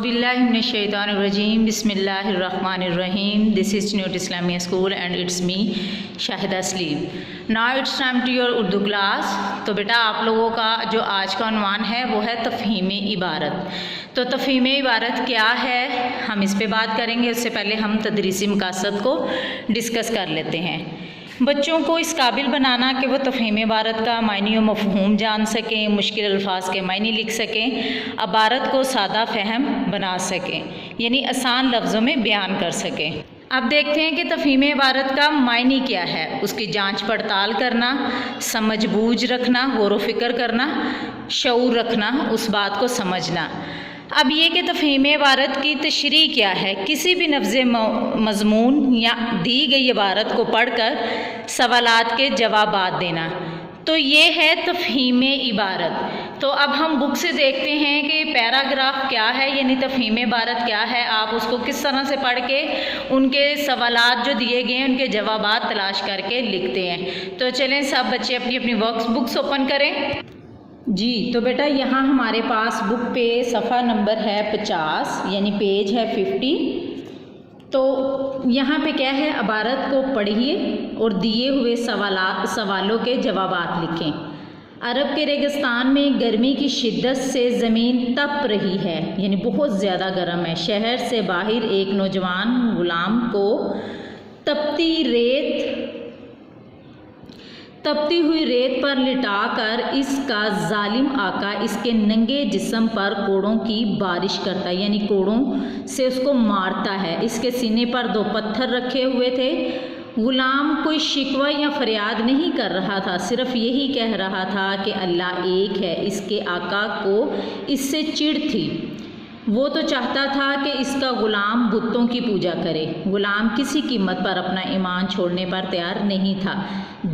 Auzubillahiminash-shaytanir-rajim. Bismillahir-rahmanir-rahim. This is Newt Islamia School and it's me Shahida Salim. Now it's time to your Urdu class. तो बेटा आप लोगों का जो आज का उन्वान है वो है तफ़हीम इबारत. तो तफ़हीम इबारत क्या है हम इस पे बात करेंगे. उससे पहले हम तदरीसी मकासद को डिस्कस कर लेते हैं. बच्चों को इस काबिल बनाना कि वो तफ़हीम इबारत का मायने व मफ़हूम जान सकें, मुश्किल अल्फाज के मायने लिख सकें, इबारत को सादा फ़हम बना सकें, यानी आसान लफ्ज़ों में बयान कर सकें. अब देखते हैं कि तफ़हीम इबारत का मायने क्या है. उसकी जांच पड़ताल करना, समझ बूझ रखना, गौर व फ़िक्र करना, शऊर रखना, उस बात को समझना. अब ये कि तफ़हीम इबारत की तशरीह क्या है. किसी भी लफ्ज़ मज़मून या दी गई इबारत को पढ़कर सवालात के जवाबात देना, तो ये है तफ़हीम इबारत. तो अब हम बुक से देखते हैं कि पैराग्राफ क्या है, यानी तफ़हीम इबारत क्या है. आप उसको किस तरह से पढ़ के उनके सवालात जो दिए गए हैं उनके जवाबात तलाश करके लिखते हैं. तो चलें सब बच्चे अपनी अपनी बुक्स ओपन करें. जी तो बेटा यहाँ हमारे पास बुक पे सफ़ा नंबर है 50, यानी पेज है 50. तो यहाँ पे क्या है, इबारत को पढ़िए और दिए हुए सवालों के जवाबात लिखें. अरब के रेगिस्तान में गर्मी की शिद्दत से ज़मीन तप रही है, यानी बहुत ज़्यादा गर्म है. शहर से बाहर एक नौजवान गुलाम को तपती हुई रेत पर लिटाकर इसका जालिम आका इसके नंगे जिस्म पर कोड़ों की बारिश करता है, यानी कोड़ों से उसको मारता है. इसके सीने पर 2 पत्थर रखे हुए थे. गुलाम कोई शिकवा या फरियाद नहीं कर रहा था, सिर्फ यही कह रहा था कि अल्लाह एक है. इसके आका को इससे चिढ़ थी. वो तो चाहता था कि इसका गुलाम बुतों की पूजा करे. गुलाम किसी कीमत पर अपना ईमान छोड़ने पर तैयार नहीं था.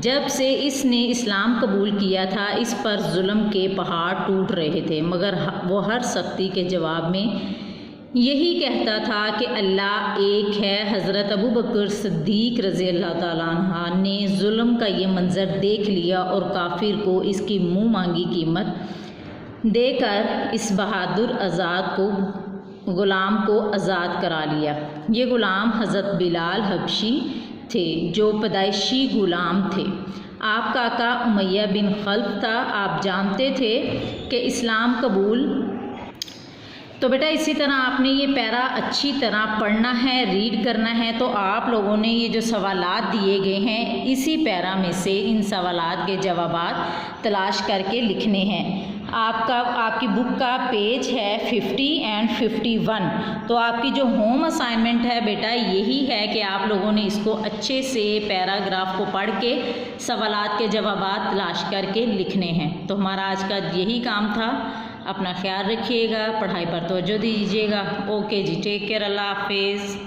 जब से इसने इस्लाम कबूल किया था इस पर जुल्म के पहाड़ टूट रहे थे, मगर वो हर सख्ती के जवाब में यही कहता था कि अल्लाह एक है. हज़रत अबू बकर सिद्दीक़ रज़ी अल्लाह ताला अन्हा ने जुल्म का ये मंज़र देख लिया और काफिर को इसकी मुँह मांगी कीमत देकर इस बहादुर गुलाम को आज़ाद करा लिया. ये गुलाम हज़रत बिलाल हबशी थे जो पैदाइशी गुलाम थे. आपका आका उमैया बिन खल्फ था. आप जानते थे कि इस्लाम कबूल. तो बेटा इसी तरह आपने ये पैरा अच्छी तरह पढ़ना है, रीड करना है. तो आप लोगों ने ये जो सवालात दिए गए हैं इसी पैरा में से इन सवालात के जवाबात तलाश करके लिखने हैं. आपकी बुक का पेज है 50 एंड 51. तो आपकी जो होम असाइनमेंट है बेटा यही है कि आप लोगों ने इसको अच्छे से पैराग्राफ को पढ़ के सवालात के जवाबात तलाश करके लिखने हैं. तो हमारा आज का यही काम था. अपना ख्याल रखिएगा, पढ़ाई पर तवज्जो दीजिएगा. ओके जी, टेक केयर, अल्लाह हाफिज़.